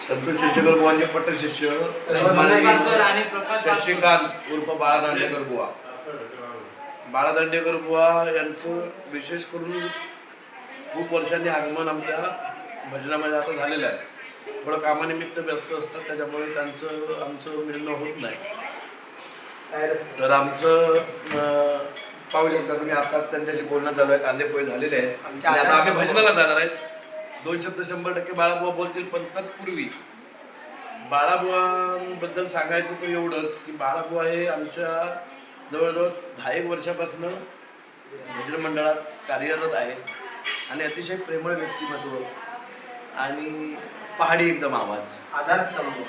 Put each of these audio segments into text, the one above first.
संतोष शिर्षेकर बुवांचे पट्टशिष्य शशिकांत उर्फ बाळा दांडेकर बुवा. बाळा दांडेकर बुवा यांचं विशेष करून खूप वर्षांनी आगमन आमच्या भजनामध्ये आता झालेलं आहे. थोडं कामानिमित्त व्यस्त असतात, त्याच्यामुळे आमचं मिळणं होत नाही. तर आमचं पाहू शकता तुम्ही, आता त्यांच्याशी बोलणं चालू आहे. कांदे पोहे झालेले आहेत आणि आता आम्ही भजनाला जाणार आहेत. 2 शब्द 100% बाळाबुवा बोलतील, पण तत्पूर्वी बाळाबुवांबद्दल सांगायचं तर एवढंच की बाळाबुवा हे आमच्या जवळजवळ 10 वर्षापासून भजन मंडळात कार्यरत आहेत आणि अतिशय प्रेमळ व्यक्तिमत्व आणि पहाडी एकदम आवाज, आधारस्तंभ.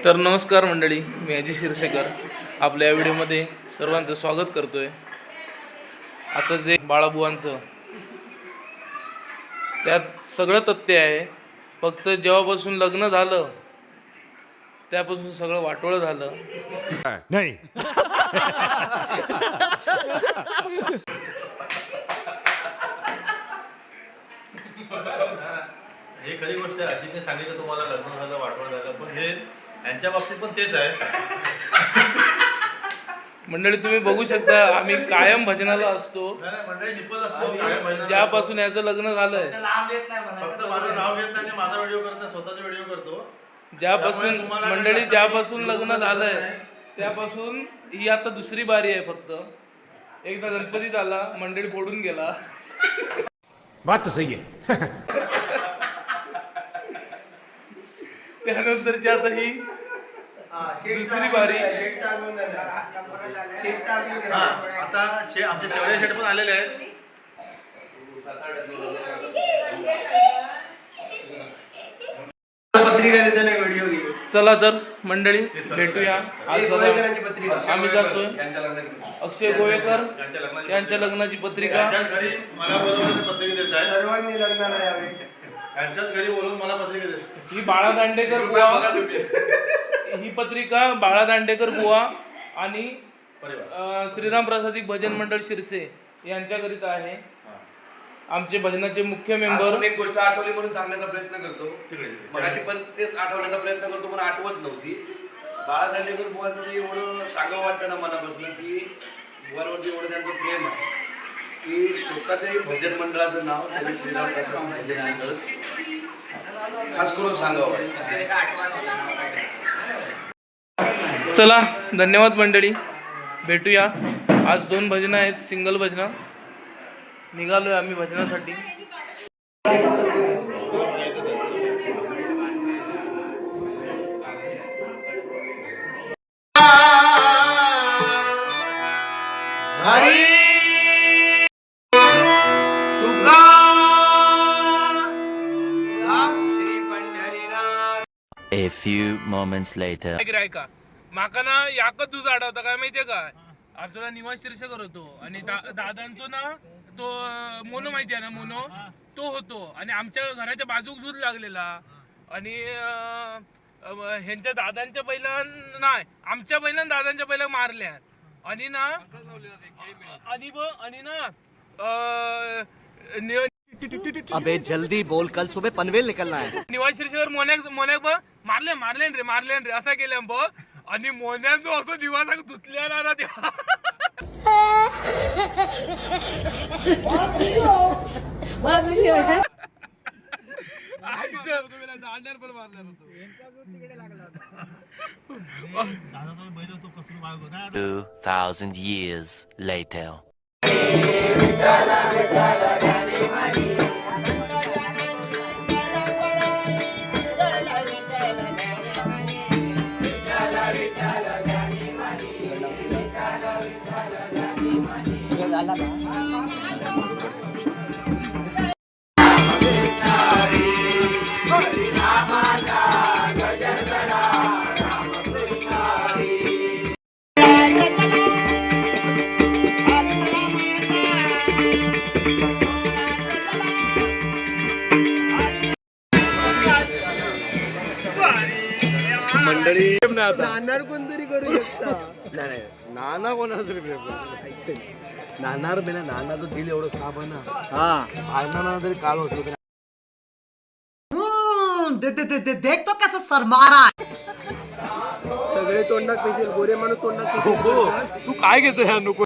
तर नमस्कार मंडळी, मी अजय शिरसेकर आपल्या या व्हिडिओमध्ये सर्वांचं स्वागत करतोय. आता जे बाळाबुवांचं त्यात सगळं तथ्य आहे. फक्त जेव्हापासून लग्न झालं त्यापासून सगळं वाटोळं झालं. नाही हे खरी गोष्ट आहे. अजितने सांगितलं तुम्हाला लग्न झालं, वाटवण झालं, पण हे यांच्या बाबतीत पण तेच आहे. मंडळी तुम्ही बघू शकता, आम्ही कायम भजनाला असतो. मंडळी निपत असतो. ज्यापासून याचं लग्न झालंय, फक्त माझं नाव घेत नाही, माझा व्हिडिओ करत नाही, स्वतःचा व्हिडिओ करतो. ज्यापासून मंडळी ज्यापासून लग्न झालंय त्यापासून ही आता दुसरी बारी आहे. फक्त एकदा गणपतीत आला, मंडळी फोडून गेला. बात तो सही है. त्यानंतरची आता ही दुसरी बारी. आता आमचे शेवळे शेट पण आलेले आहेत. चला तर मंडळी भेटूया. आज आम्ही जातोय अक्षय गोवेकर यांच्या लग्नाची पत्रिका. मला बोलवून पत्रिका देत आहे. सर्वांनी लग्नाला यावे. यांच्याच घरी बोलून मला पत्रिका देत. ही बाळा दांडेकर बुवा, ही पत्रिका बाळा दांडेकर बुवा आणि श्रीराम प्रसादिक भजन मंडळ शिरसे यांच्याकरिता आहे. आमचे भजनाचे मुख्य मेंबर. एक गोष्ट आठवली म्हणून सांगण्याचा प्रयत्न करतो. मगाशी पण तेच आठवण्याचा प्रयत्न करतो, पण आठवत नव्हती. बाळा दांडेकर बुवांचं एवढं सांगावं वाटतं ना मनापासून की बुवांवरती एवढं त्यांचं प्रेम आहे की स्वतःच्याही भजन मंडळाचं नाव त्यांनी श्रीराम प्रसाद भजन मंडळ खास करून सांगावं वाटतं. चला धन्यवाद मंडळी, भेटूया. आज 2 भजनं आहेत, सिंगल भजनं. निघालोय आम्ही भजनासाठी. A few moments later. ऐका, माका ना याकच तुझं आठवतं काय माहितीये का? आपल्याला निवास शिरसेकर होतो आणि दादांचो ना तो मोनो माहिती आहे ना, मोनो तो होतो आणि आमच्या घराच्या बाजूक सूर लागलेला. आणि ह्यांच्या दादांच्या पहिल्या नाही, आमच्या पहिल्या दादांच्या पहिल्या मारल्या. आणि ना अबे जल्दी बोल, कल सुबह पनवेल निकलना है. निवास शिरसेकर मोन्याक मारले रे असा केल्या बघ. आणि मोन्याक जो असं निवासाक धुतल्या ना त्या दांड्यावर पण मारल्या होतो. 2000 years later. मंडळी नाणार कोणतरी करू शकता. नाही नाना कोणाला तरी नाणार बिना नाना तो दिल एवढं साबण. हा नाना तरी काळ होतो. देख तो कैसे शर्मा रहा है. सगळे तोंडात पेशील, गोरे माणूस तोंडात पेशील. तू काय घेतो ह्या नको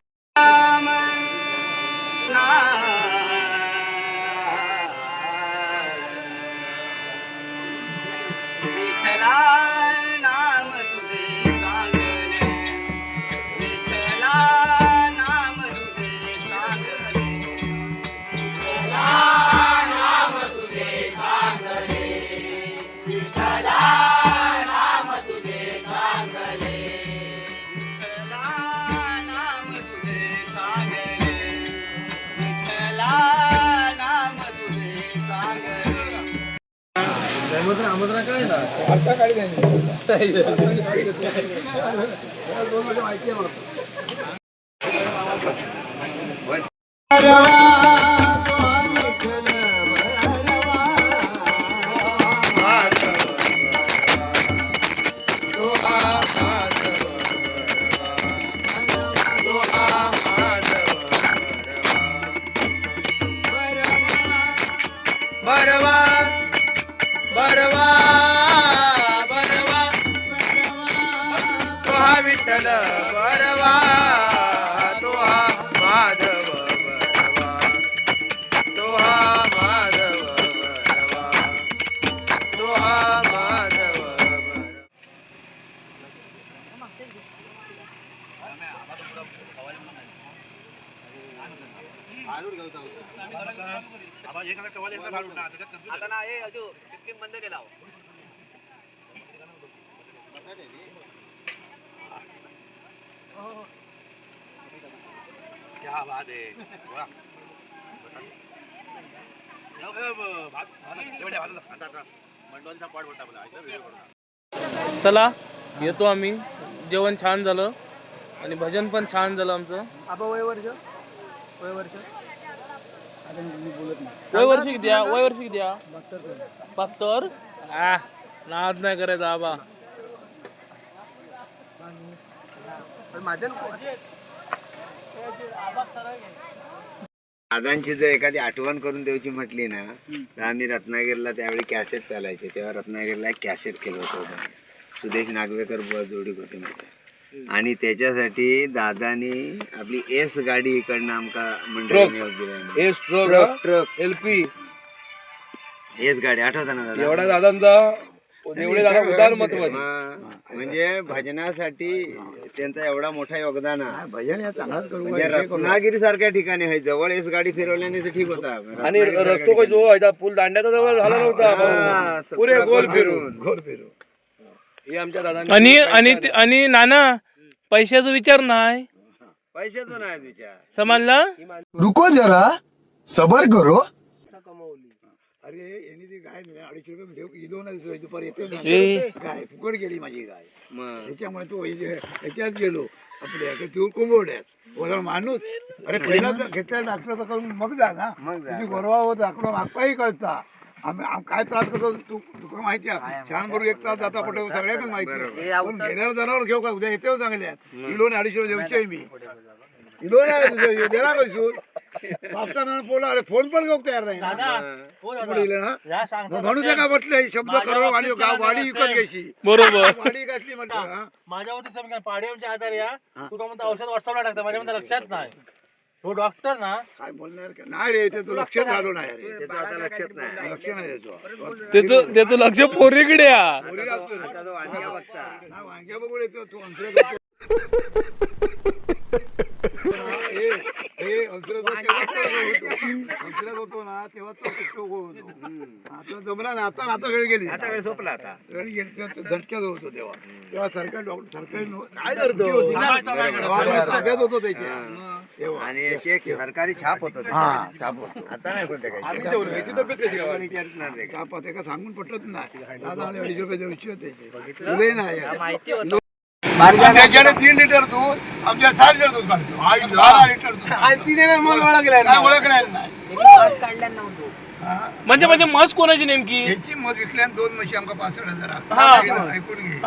चला येतो आम्ही. जेवण छान झालं आणि भजन पण छान झालं आमचं. आबा वय वर्ष वय वर्ष किती आहे? वय वर्ष किती आहे? 72. नाद नाही करायचा आबा. माझ्या दादांची जर एखादी आठवण करून द्यायची म्हटली ना तर आम्ही रत्नागिरीला त्यावेळी कॅसेट चालायचे, तेव्हा रत्नागिरीला कॅसेट केलं होतं. सुदेश नागवेकर बुवा जोडीक होते माझ्या, आणि त्याच्यासाठी दादानी आपली एस गाडी इकडनं आमका मंडळी ट्रक LP एस गाडी आठवता ना दादा? एवढा दादांचा एवढे दादा उदार महत्वाचे. म्हणजे भजनासाठी त्यांचा एवढा मोठा योगदान आहे. भजन या चांगलाच करू. म्हणजे रत्नागिरी सारख्या ठिकाणी आहे, जवळ एस गाडी फिरवल्याने ते ठीक होता. आणि रस्तो का जो आहे पूल दांड्याचा जवळ झाला नव्हता, पुरे गोल फिरून. हे आमच्या दादा. आणि नाना पैशाचा विचार नाही, पैशाचा नाही विचार. समजला? रुको जरा सबर करो. अरे यांनी ती गाय 250 रुपये किलो ना दुपारी येते गाय फुकट गेली माझी गाय. त्याच्यामुळे तो ह्याच्यात गेलो आपल्या तू कोंबड्यात वगैरे माणूस. अरे पहिला जर घेतल्या डॉक्टरचा करून मग जा ना, तुझी गोरवा होत आकडा मागपाही कळता. आम्ही काय त्रास करतो तुला माहिती आहे. छान बरोबर एक तास जाता पडतो सगळ्यांना माहिती आहे. पण गेल्यावर जनावर घेऊ का उद्या येते चांगल्या किलो 250 देऊचे मी किलो नाही देणार पैसून बापचा पोला. अरे फोन पण घेऊ तयार नाही म्हणून ते काय म्हटलंय शब्द करो आणि वाडी विकत घ्यायची. बरोबर. वाडी घातली म्हटलं माझ्यावरती पाड्याच्या आधार या तू का म्हणता औषध व्हॉट्सअपला टाकता, माझ्या लक्षात नाही. तो डॉक्टर ना काय बोलणार का नाही रे, ते तू लक्षात घालू नाही रे, त्याचं आता लक्षात नाही. लक्ष नाही द्यायचो. त्याचं लक्ष पोरीकडे आता तो वांग्या बघता. वांग्या बघून येतो तू अंतरात होतो ना तेव्हा तो होतो. आता जमला ना, आता आता वेळ गेली, आता वेळ सोपला. आता वेळ गेली झटक्यात होतो तेव्हा सरकार डॉक्टर सरकारी काय करतो सगळ्यात होतो त्याच्या तेव्हा. आणि एक सरकारी छाप होत छाप होतो. आता नाही कोणत्या काही छाप ते का सांगून पटत नाही. दादा 250 रुपये देऊची होते तुले नाही. त्याच्याकडे 3 लिटर दूध आमच्या 6 लिटर दूध काढतो. 12 लिटर दूध ओळखलेलं नाही. म्हणजे म्हस कोणाची नेमकी? ह्याची मध विकल्या 2 म्हशी आमका 65,000. ऐकून घे,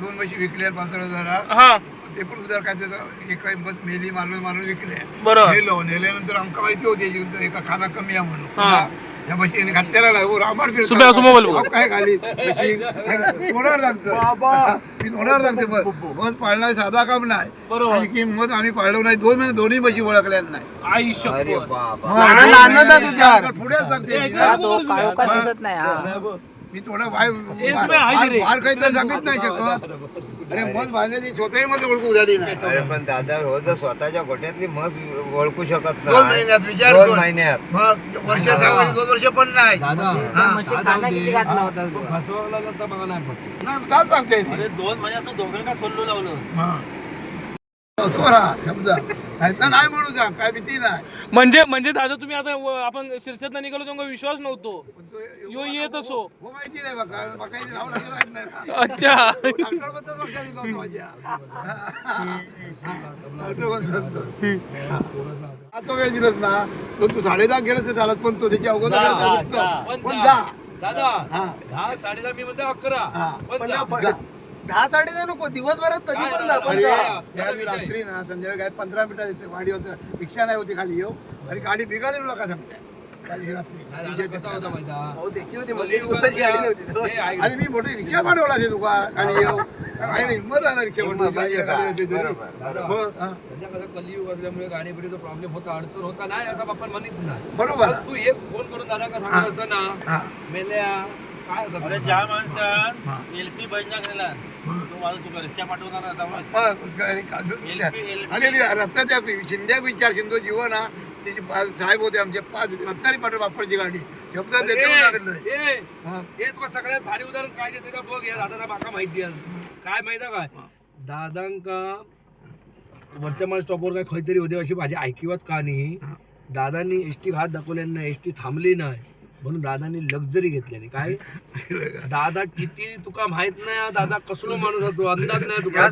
2 म्हशी विकल्या 65,000. ते पण उदार काय त्याचं एक मेली मारून विकले. नेल्यानंतर आमका माहिती होती एका खाना कमी आहे म्हणून त्या म्हशी घातलेला लागू रामाड सुम्या, असं मोबाईल बघ. काय घाली होणार सांगतो ती होणार सांगते मध पाळणं साधा काम नाही बरोबर. आणखी मध आम्ही पाळलो नाही 2 महिने दोन्ही म्हशी ओळखलेल्या नाही आई अरे शपथ. बाप पुढे सांगते मी. दिसत नाही हा. मी थोडं बाहेर सुम्या, हाय रे. बाहेर काही तर सांगित नाही शकत अरे मध बांधण्याची स्वतःही मध ओळखू झाली नाही अरे पण दादा हो जर स्वतःच्या गोट्यातली म्हस ओळखू शकत 2 महिन्यात विचार 2 कर. महिन्यात मग वर्ष 2 वर्ष पण नाही हा. नाही, काय सांगते मी. अरे 2 महिन्यात तू दोघांना खोलू लावलं. हा. सोरा समजा नाहीतर नाही म्हणू जा काय भीती नाही म्हणजे दादा तुम्ही आता आपण शीर्षात निघालो तुम्हाला विश्वास नव्हतो यो येत असो. हो माहिती नाही बघा बघायची नाव लक्षात राहत नाही ना. अच्छा डॉक्टरबद्दल लक्षात दिलं होतं माझ्या. डॉक्टरबद्दल. आता वेळ दिलंस ना तो तू 10:30 गेलास ते झालात पण तो त्याच्या अगोदर पण जा दादा हा 10 10:30 मी म्हणते 11 हा. पण जा. 10-10:30 नको दिवसभरात कधी पण जा. अरे त्या दिवशी रात्री ना संध्याकाळी काय 15 मिनिटात येते गाडी होतं रिक्षा नाही होती खाली येऊ आणि गाडी बिघाली तुला काय सांगते त्या दिवशी रात्री कसा होता माहिती आहे? हो, त्याची होती मग स्वतःची गाडी नव्हती. हे ऐक. आणि मी मोठी रिक्षा मांडवला असे तुका खाली येऊ काय नाही हिंमत आहे ना रिक्षा हिंमत म्हणजे काय? बरोबर. सध्या कसं कलियुग असल्यामुळे गाडी बिडीचा प्रॉब्लेम होता अडचण होता नाही असं आपण म्हणत नाही बरोबर पण तू एक फोन करून दादा का सांगत होता ना हा मेल्या काय होतं अरे ज्या माणसात एलपी बजना गेला तो माझा तुका रिक्षा पाठवणार आता मग. आणि रत्नाच्या शिंद्या विचार शिंदो जीवन हा त्याचे साहेब होते आमचे 5 रत्नारी पाटील बाप्पाची गाडी शब्द देतो हे तुला सगळ्यात भारी उदाहरण काय देते का बघ या दादाला बाका माहिती आहे काय माहिती आहे काय दादांका वरच्या मला स्टॉपवर काय खंय तरी होते अशी माझी ऐकिवत का नाही दादांनी एसटी हात दाखवल्या नाही एसटी थांबली नाही म्हणून दादांनी लक्झरी घेतल्याने काय दादा किती तुका माहित नाही दादा कसलो माणूस होतो अंदाज नाही तुका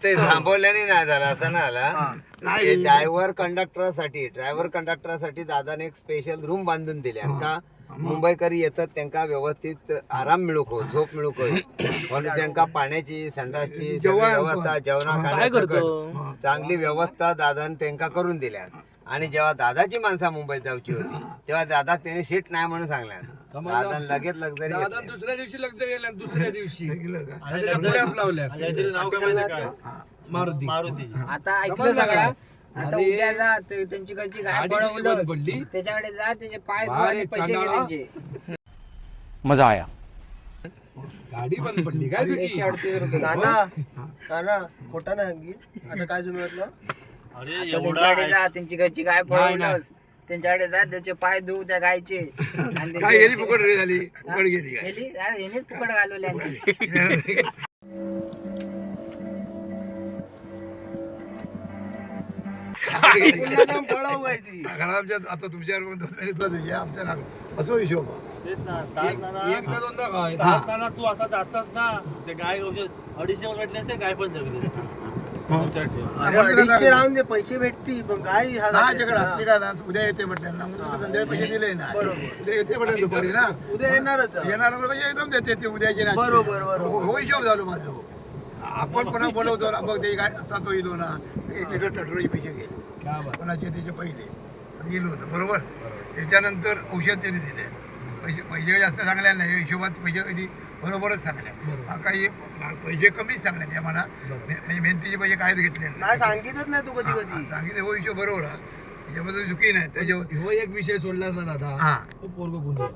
ते थांबवल्याने नाही झालं असं ना आला ड्रायव्हर कंडक्टरसाठी दादाने एक स्पेशल रूम बांधून दिल्या का मुंबईकरी येतात त्यांना व्यवस्थित आराम मिळूक हो झोप मिळूक होईल म्हणून त्यांना पाण्याची संडासची सगळी व्यवस्था जेवणा खाण्याची चांगली व्यवस्था दादाने त्यांना करून दिल्या आणि जेव्हा दादाची माणसं मुंबईत जाऊची होती तेव्हा दादा त्याने सीट नाही म्हणून सांगल्या दादा लगेच लक्झरी दादा दुसऱ्या दिवशी लक्झरी आल्या दुसऱ्या दिवशी पुण्यात लावल्या काहीतरी नाव काय माहिती काय मारुती मारुती. आता ऐकलं सगळं आता उद्या जा त्यांची कशी गाय गाडी बंद पळवलं पडली त्याच्याकडे जा त्याचे पाय धुवा बाहेर आणि एक पैसे घे चांगला- त्यांचे. मजा आया. गाडी बंद पडली काय तुझी? 138 रुपये. खोटा नाही आता काय जुनं अरे आता एवढा त्यांच्याकडे जा त्यांची कशी गाय पळवलंस त्यांच्याकडे जा त्याचे पाय धुऊ त्या गायचे आणि काय गेली फुकट रे झाली फुकट गेली काय हेनेच फुकट घालवले आणि घराच्या आता तुमच्यावर 2 महिने आमच्या नाव असं हिशोब तेच ना, तास नाना. एकदा दोनदा काय तास नाना, तू आता जातस ना ते गाय 250 भेटले ते गाय पण जगली. अडीचशे राहून जे पैसे भेटतील पण काय हा रात्री काय ना उद्या येते म्हटलं ना म्हणून आता संध्याकाळी पैसे दिले ना उद्या येते म्हटलं दुपारी ना उद्या येणारच येणार म्हणजे एकदम देते ते उद्याचे ना बरोबर, हो हिशोब झालो माझं आपण पुन्हा बोलवतो ना बघ ते काय आता तो येलो ना 1 लिटर पेट्रोलचे पैसे गेले कोणाचे त्याचे पहिले गेलो होतं बरोबर त्याच्यानंतर औषध त्यांनी दिले पैसे जास्त सांगल्या नाही हिशोबात पैसे कधी बरोबरच सांगल्या काही पैसे कमीच सांगले ते मला म्हणजे मेहनतीचे पैसे काहीच घेतले नाही सांगितच नाही तू कधी कधी सांगितले हो हिशोब बरोबर आहे त्याच्याबद्दल चुकी नाही त्याच्यावर हो एक विषय सोडला ना दादा हा तो पोरगो गुन्हे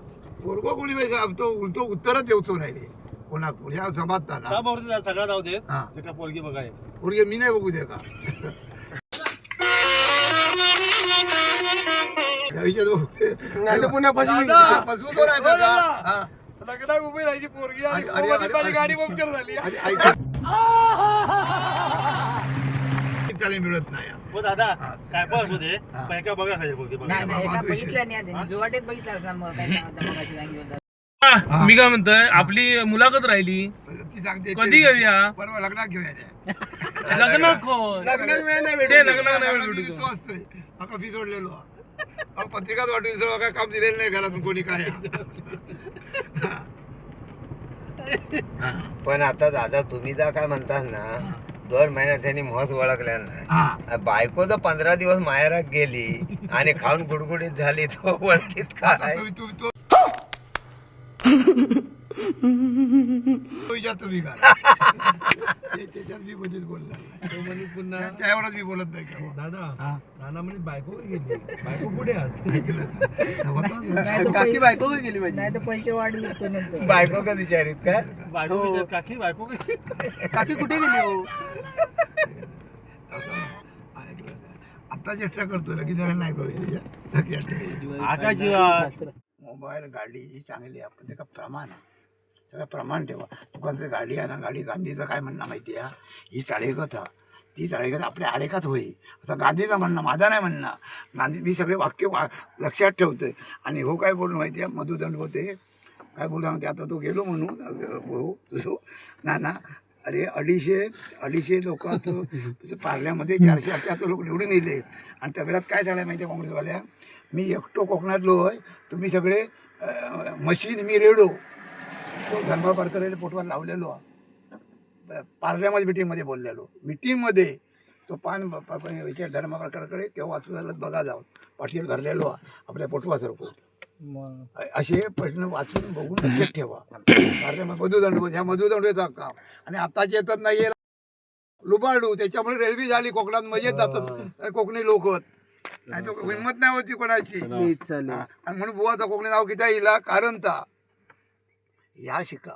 पोरगो कोणी पैसा तो उलटो उत्तरच देवतो राहिले कोणा या समाजताना का बघतो जा, सगळं जाऊ देत हा ते का पोरगी बघाय पोरगे मी नाही बघू दे का पुन्हा फसवतो राहायचं का हा. लग्नात उभी राहायची पोरगी आणि अरे, अरे, अरे, माझी अरे. गाडी पंक्चर झाली आणि ऐक चालेल मिळत नाही हो दादा काय पण असू दे पण एका बघा खाली पोरगी बघा नाही नाही, एका बघितलं नाही आधी. जुवाटेत बघितलं असणार मग काय सांगता मग अशी सांगितलं होतं. मी काय म्हणतोय आपली मुलाखत राहिली ती सांगते कधी घेऊया बरोबर लग्नात घेऊया त्या. लग्न खोल लग्नात वेळ नाही ते लग्नात नाही लग्नात भेटू मी तो असतोय आता फी सोडलेलो अहो, पत्रिकाच वाटून दुसरं काय काम दिलेलं नाही घरातून कोणी काय पण आता दादा तुम्ही जर काय म्हणतास ना 2 महिन्यात त्यांनी महत्व ओळखल्या हा ना बायको तर 15 दिवस माहेरात गेली आणि खाऊन गुडगुडीत झाली तो ओळखीत काय तुम्ही करा त्याच्यात मी कधीच बोलणार नाही पुन्हा त्यावरच मी बोलत नाही केव्हा. दादा हा. नाना म्हणजे बायको गेली बायको पुढे आहात नाही तर काकी बायको काय गेली माझी नाही तर पैसे वाढले होते नंतर. बायको का विचारित का काकी बायको काकी कुठे गेली हो आता चेष्टा करतो लगेच जरा नाही करू आका जीवा मोबाईल गाडी ही चांगली आहे पण त्याचं प्रमाण आहे सगळं प्रमाण ठेवा दुकानचं गाडी आहे ना गाडी गांधीचं काय म्हणणं माहिती आहे ही चाळेकथा ती चाळेकथ आपल्या आरेखात होई असं गांधीचं म्हणणं माझा नाही म्हणणं गांधी मी सगळे वाक्य लक्षात ठेवतोय आणि हो काय बोलणं माहिती आहे मधुदंड होते काय बोलू सांगते आता तो गेलो म्हणून हो तुझो ना अरे 250 लोकांचं पार्ल्यामध्ये 478 लोक निवडून येले आणि त्या वेळात काय झालं माहिती आहे काँग्रेसवाल्या मी एकटो कोकणातलो आहे तुम्ही सगळे मशीन मी रेडो तो धर्मा पडकरेला पोटवर लावलेलो पार्ल्यामध्ये मिटिंगमध्ये बोललेलो मिटिंगमध्ये तो विचार धर्मा पडकरकडे तेव्हा वाचू झालं बघा जाऊन पाठीत भरलेलो आपल्या पोटवासारखं असे प्रश्न वाचून बघून लक्षात ठेवा पार्ल्यामध्ये मधुदंड ह्या मधुदंडचा काम आणि आताचे येतात नाही लुबाडू त्याच्यामुळे रेल्वे झाली कोकणात मजेत जातात कोकणी लोक नाही तो हिंमत नाही होती कोणाची आणि म्हणून बुवाचा कोकणी नाव किती येईल कारण ता या शिका